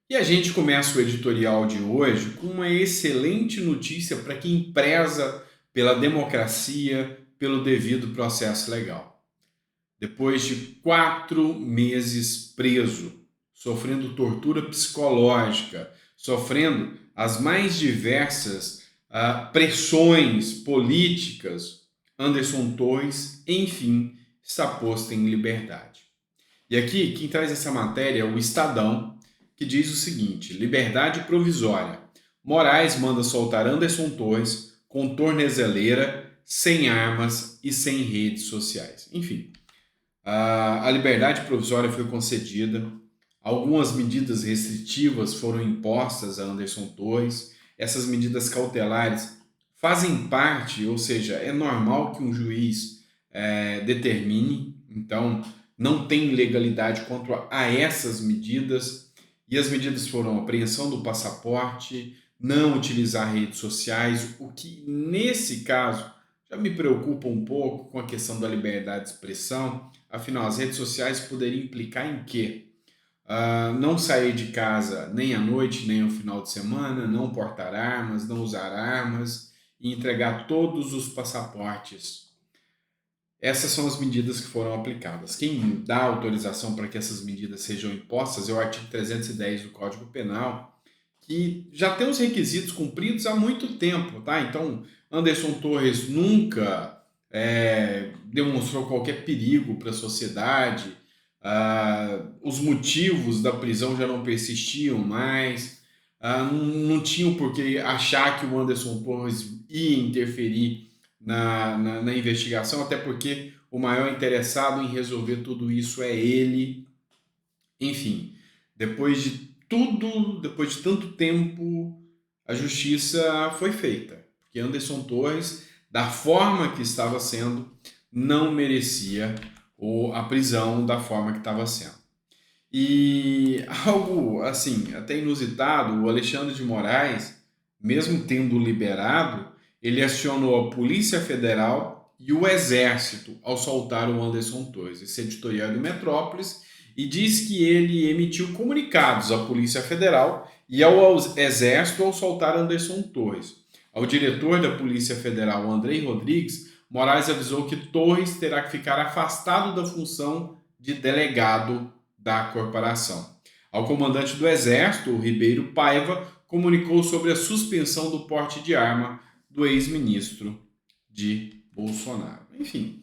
E a gente começa o editorial de hoje com uma excelente notícia para quem preza pela democracia, pelo devido processo legal. Depois de 4 meses preso, sofrendo tortura psicológica, sofrendo as mais diversas pressões políticas, Anderson Torres, enfim, está posto em liberdade. E aqui, quem traz essa matéria é o Estadão, que diz o seguinte: liberdade provisória. Moraes manda soltar Anderson Torres com tornezeleira, sem armas e sem redes sociais. Enfim, a liberdade provisória foi concedida, algumas medidas restritivas foram impostas a Anderson Torres. Essas medidas cautelares fazem parte, ou seja, é normal que um juiz determine, então não tem legalidade quanto a essas medidas. E as medidas foram apreensão do passaporte, não utilizar redes sociais, o que nesse caso já me preocupa um pouco com a questão da liberdade de expressão. Afinal, as redes sociais poderiam implicar em quê? Não sair de casa nem à noite, nem ao final de semana, não portar armas, não usar armas e entregar todos os passaportes. Essas são as medidas que foram aplicadas. Quem dá autorização para que essas medidas sejam impostas é o artigo 310 do Código Penal, que já tem os requisitos cumpridos há muito tempo, tá? Então, Anderson Torres nunca demonstrou qualquer perigo para a sociedade, os motivos da prisão já não persistiam mais, não tinham por que achar que o Anderson Torres ia interferir na investigação, até porque o maior interessado em resolver tudo isso é ele. Enfim, depois de tudo, depois de tanto tempo, a justiça foi feita, porque Anderson Torres, da forma que estava sendo, não merecia a prisão da forma que estava sendo. E algo assim, até inusitado, o Alexandre de Moraes, mesmo tendo liberado, ele acionou a Polícia Federal e o Exército ao soltar o Anderson Torres. Esse editorial é do Metrópolis e diz que ele emitiu comunicados à Polícia Federal e ao Exército ao soltar Anderson Torres. Ao diretor da Polícia Federal, Andrei Rodrigues, Moraes avisou que Torres terá que ficar afastado da função de delegado da corporação. Ao comandante do Exército, o Ribeiro Paiva, comunicou sobre a suspensão do porte de arma do ex-ministro de Bolsonaro. Enfim,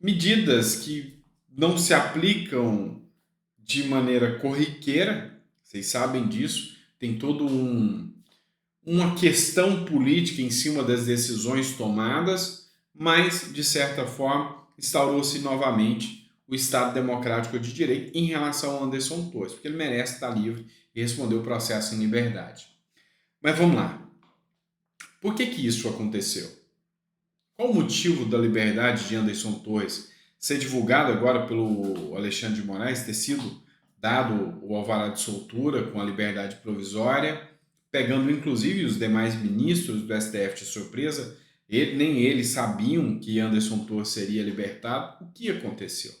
medidas que não se aplicam de maneira corriqueira, vocês sabem disso, tem todo uma questão política em cima das decisões tomadas, mas, de certa forma, instaurou-se novamente o Estado Democrático de Direito em relação ao Anderson Torres, porque ele merece estar livre e responder o processo em liberdade. Mas vamos lá. Por que isso aconteceu? Qual o motivo da liberdade de Anderson Torres ser divulgado agora pelo Alexandre de Moraes, ter sido dado o alvará de soltura com a liberdade provisória, pegando inclusive os demais ministros do STF de surpresa? Nem eles sabiam que Anderson Torres seria libertado. O que aconteceu?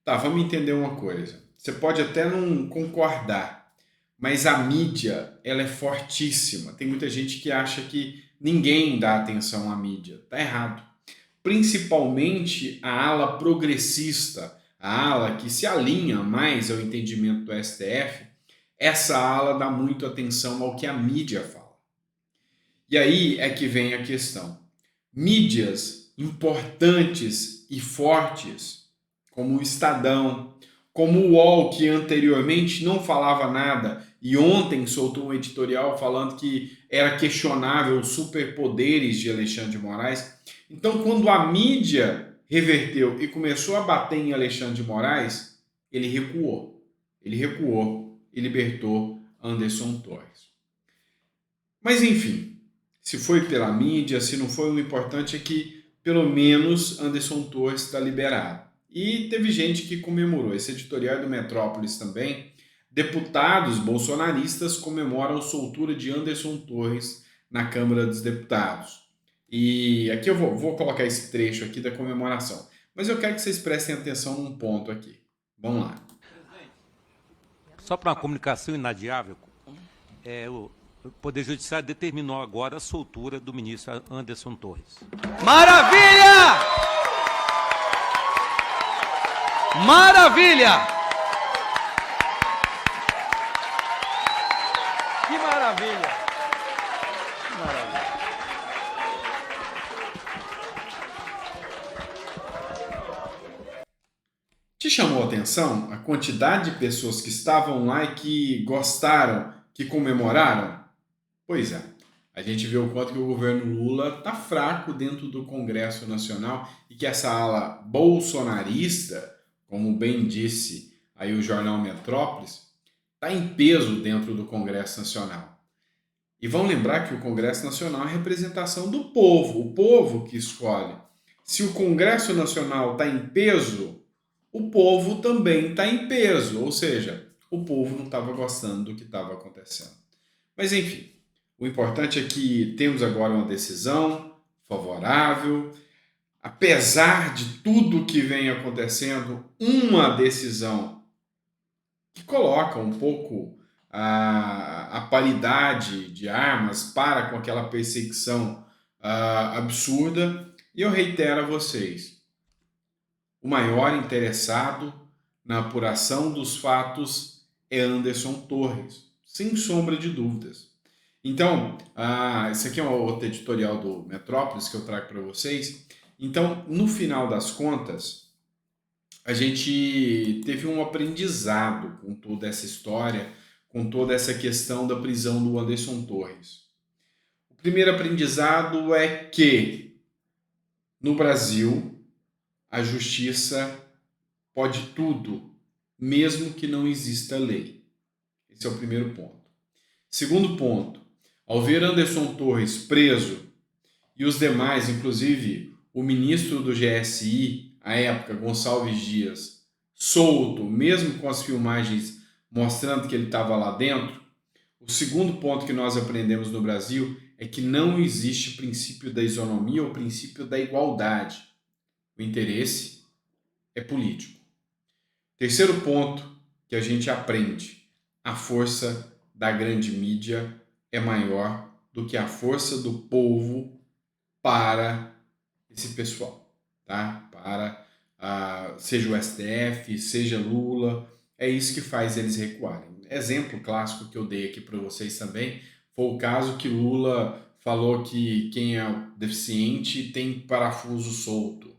Tá, vamos entender uma coisa. Você pode até não concordar, mas a mídia, ela é fortíssima. Tem muita gente que acha que ninguém dá atenção à mídia. Tá errado. Principalmente a ala progressista, a ala que se alinha mais ao entendimento do STF, essa ala dá muito atenção ao que a mídia fala. E aí é que vem a questão. Mídias importantes e fortes, como o Estadão, como o UOL, que anteriormente não falava nada e ontem soltou um editorial falando que era questionável os superpoderes de Alexandre de Moraes. Então, quando a mídia reverteu e começou a bater em Alexandre de Moraes, ele recuou. Ele recuou e libertou Anderson Torres. Mas, enfim, se foi pela mídia, se não foi, o importante é que pelo menos Anderson Torres está liberado. E teve gente que comemorou. Esse editorial é do Metrópolis também. Deputados bolsonaristas comemoram a soltura de Anderson Torres na Câmara dos Deputados. E aqui eu vou colocar esse trecho aqui da comemoração. Mas eu quero que vocês prestem atenção num ponto aqui. Vamos lá. Só para uma comunicação inadiável, o Poder Judiciário determinou agora a soltura do ministro Anderson Torres. Maravilha! Maravilha! Que maravilha! Que maravilha! Te chamou a atenção a quantidade de pessoas que estavam lá e que gostaram, que comemoraram? Pois é, a gente vê o quanto que o governo Lula está fraco dentro do Congresso Nacional e que essa ala bolsonarista, como bem disse aí o jornal Metrópolis, está em peso dentro do Congresso Nacional. E vão lembrar que o Congresso Nacional é a representação do povo, o povo que escolhe. Se o Congresso Nacional está em peso, o povo também está em peso, ou seja, o povo não estava gostando do que estava acontecendo. Mas enfim, o importante é que temos agora uma decisão favorável, apesar de tudo que vem acontecendo, uma decisão que coloca um pouco a paridade de armas para com aquela perseguição absurda. E eu reitero a vocês, o maior interessado na apuração dos fatos é Anderson Torres, sem sombra de dúvidas. Então, esse aqui é um outro editorial do Metrópolis que eu trago para vocês. Então, no final das contas, a gente teve um aprendizado com toda essa história, com toda essa questão da prisão do Anderson Torres. O primeiro aprendizado é que, no Brasil, a justiça pode tudo, mesmo que não exista lei. Esse é o primeiro ponto. Segundo ponto, ao ver Anderson Torres preso e os demais, inclusive o ministro do GSI, à época, Gonçalves Dias, solto, mesmo com as filmagens mostrando que ele estava lá dentro, o segundo ponto que nós aprendemos no Brasil é que não existe princípio da isonomia ou princípio da igualdade. O interesse é político. Terceiro ponto que a gente aprende: a força da grande mídia é maior do que a força do povo para esse pessoal, tá? Para seja o STF, seja Lula, é isso que faz eles recuarem. Exemplo clássico que eu dei aqui para vocês também foi o caso que Lula falou que quem é deficiente tem parafuso solto.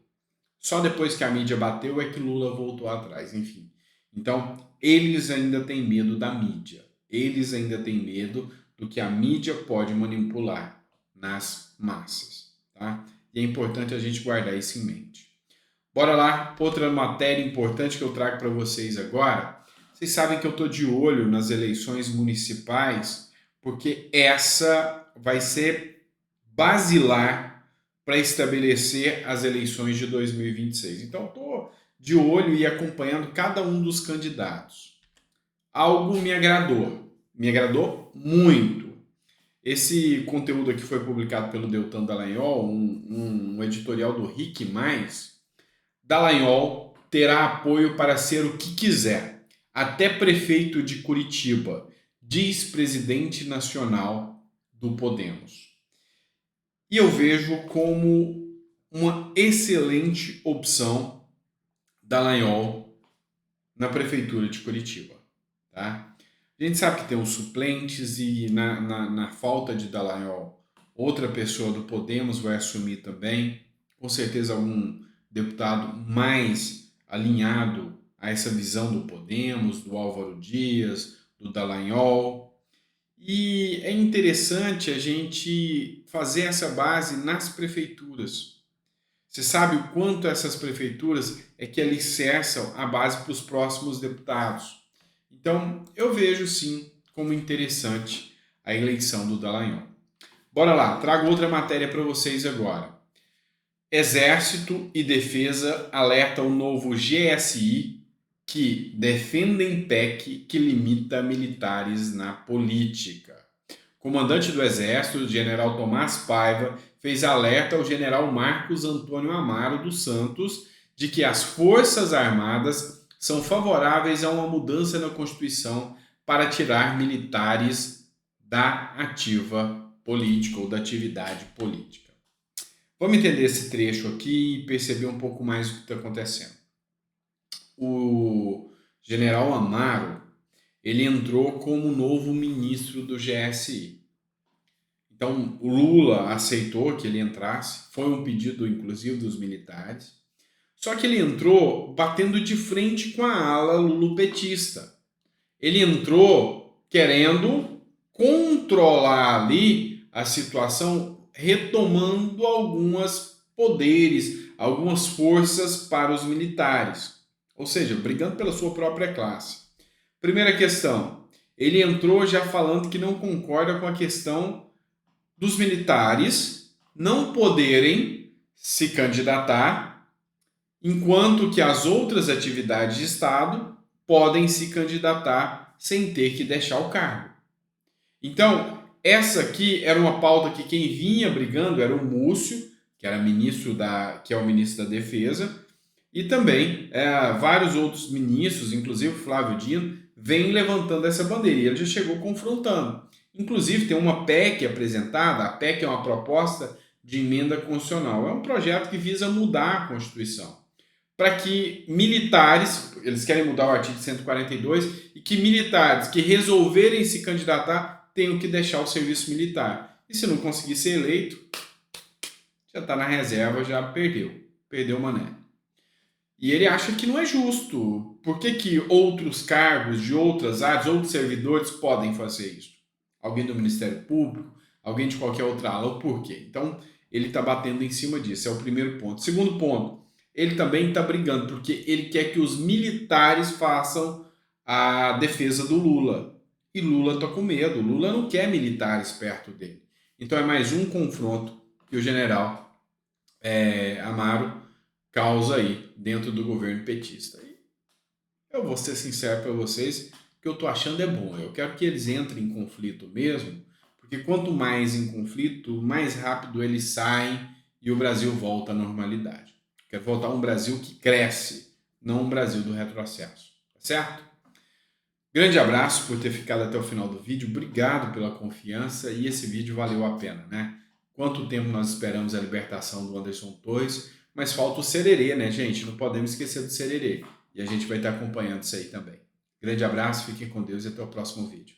Só depois que a mídia bateu é que Lula voltou atrás, enfim. Então, eles ainda têm medo da mídia. Eles ainda têm medo do que a mídia pode manipular nas massas, tá? E é importante a gente guardar isso em mente. Bora lá, outra matéria importante que eu trago para vocês agora. Vocês sabem que eu estou de olho nas eleições municipais, porque essa vai ser basilar para estabelecer as eleições de 2026. Então, estou de olho e acompanhando cada um dos candidatos. Algo me agradou muito. Esse conteúdo aqui foi publicado pelo Deltan Dallagnol, um editorial do Rick Mais. Dallagnol terá apoio para ser o que quiser, até prefeito de Curitiba, diz presidente nacional do Podemos. E eu vejo como uma excelente opção Dallagnol na prefeitura de Curitiba, tá? A gente sabe que tem os suplentes e na falta de Dallagnol, outra pessoa do Podemos vai assumir também, com certeza algum deputado mais alinhado a essa visão do Podemos, do Álvaro Dias, do Dallagnol. E é interessante a gente fazer essa base nas prefeituras. Você sabe o quanto essas prefeituras é que alicerçam a base para os próximos deputados. Então, eu vejo sim como interessante a eleição do Dallagnol. Bora lá, trago outra matéria para vocês agora. Exército e Defesa alertam o novo GSI que defendem PEC que limita militares na política. O comandante do Exército, o general Tomás Paiva, fez alerta ao general Marcos Antônio Amaro dos Santos de que as Forças Armadas são favoráveis a uma mudança na Constituição para tirar militares da ativa política ou da atividade política. Vamos entender esse trecho aqui e perceber um pouco mais o que está acontecendo. O general Amaro, ele entrou como novo ministro do GSI. Então, o Lula aceitou que ele entrasse, foi um pedido, inclusive, dos militares. Só que ele entrou batendo de frente com a ala lulopetista. Ele entrou querendo controlar ali a situação, retomando alguns poderes, algumas forças para os militares. Ou seja, brigando pela sua própria classe. Primeira questão, ele entrou já falando que não concorda com a questão dos militares não poderem se candidatar, enquanto que as outras atividades de Estado podem se candidatar sem ter que deixar o cargo. Então, essa aqui era uma pauta que quem vinha brigando era o Múcio, que era que é o ministro da Defesa, e também vários outros ministros, inclusive o Flávio Dino, vem levantando essa bandeira e ele já chegou confrontando. Inclusive tem uma PEC apresentada, a PEC é uma proposta de emenda constitucional, é um projeto que visa mudar a Constituição, para que militares, eles querem mudar o artigo 142, e que militares que resolverem se candidatar tenham que deixar o serviço militar. E se não conseguir ser eleito, já está na reserva, já perdeu o mané. E ele acha que não é justo. Por que outros cargos de outras áreas, outros servidores podem fazer isso? Alguém do Ministério Público, alguém de qualquer outra ala, por quê? Então, ele está batendo em cima disso, é o primeiro ponto. Segundo ponto, ele também está brigando, porque ele quer que os militares façam a defesa do Lula. E Lula está com medo, Lula não quer militares perto dele. Então, é mais um confronto que o general Amaro causa aí dentro do governo petista. E eu vou ser sincero para vocês, o que eu estou achando é bom. Eu quero que eles entrem em conflito mesmo, porque quanto mais em conflito, mais rápido eles saem e o Brasil volta à normalidade. Quero voltar a um Brasil que cresce, não um Brasil do retrocesso. Tá certo? Grande abraço por ter ficado até o final do vídeo. Obrigado pela confiança e esse vídeo valeu a pena, né? Quanto tempo nós esperamos a libertação do Anderson Torres, mas falta o Sererê, né, gente? Não podemos esquecer do Sererê. E a gente vai estar acompanhando isso aí também. Grande abraço, fiquem com Deus e até o próximo vídeo.